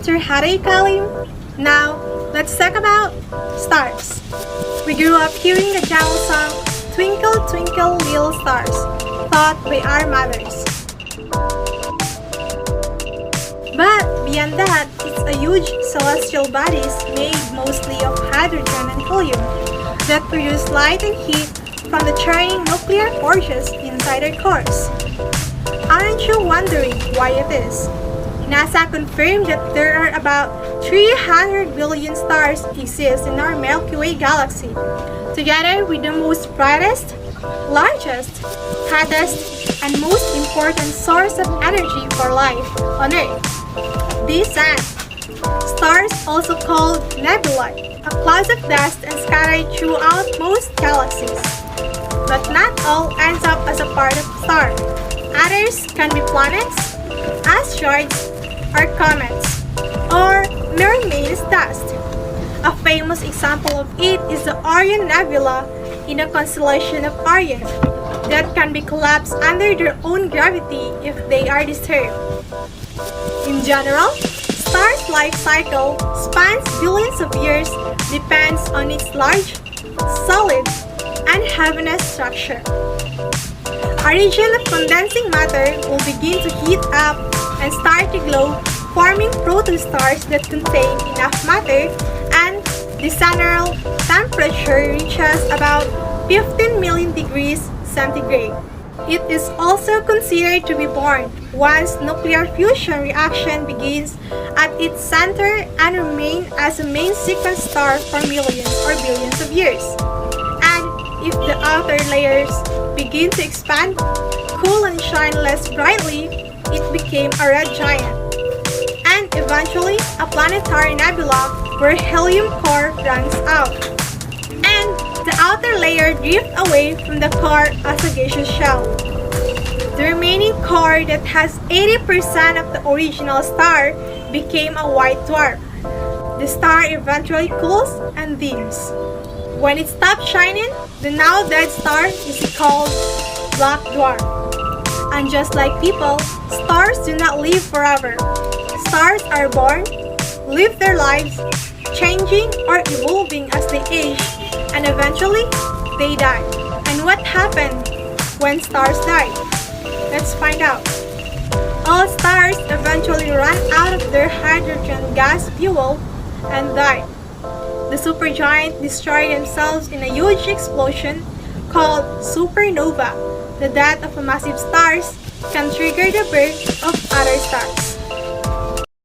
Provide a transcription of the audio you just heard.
Tarhata, Kalim. Now, let's talk about stars. We grew up hearing the jungle song Twinkle Twinkle Little Stars, taught by our mothers. But beyond that, it's a huge celestial bodies made mostly of hydrogen and helium that produce light and heat from the churning nuclear forces inside their cores. Aren't you wondering why it is? NASA confirmed that there are about 300 billion stars exist in our Milky Way galaxy, together with the most brightest, largest, hottest, and most important source of energy for life on Earth. The Sun. Stars, also called nebulae, a cloud of dust and scattered throughout most galaxies. But not all ends up as a part of a star. Others can be planets, asteroids, or comets, or mere made as dust. A famous example of it is the Orion Nebula in the constellation of Orion, that can be collapsed under their own gravity if they are disturbed. In general, star's life cycle spans billions of years, depends on its large, solid, and heaviness structure. A region of condensing matter will begin to heat up and start to glow, forming protostars that contain enough matter, and the general temperature reaches about 15 million degrees centigrade. It is also considered to be born once nuclear fusion reaction begins at its center and remain as a main sequence star for millions or billions of years. And if the outer layers begin to expand, cool and shine less brightly, it became a red giant. And eventually, a planetary nebula where helium core runs out. And the outer layer drifts away from the core as a gaseous shell. The remaining core that has 80% of the original star became a white dwarf. The star eventually cools and dims. When it stops shining, the now dead star is called black dwarf. And just like people, stars do not live forever. Stars are born, live their lives, changing or evolving as they age, and eventually, they die. And what happened when stars die? Let's find out. All stars eventually run out of their hydrogen gas fuel and die. The supergiant destroy themselves in a huge explosion called supernova. The death of a massive stars can trigger the birth of other stars.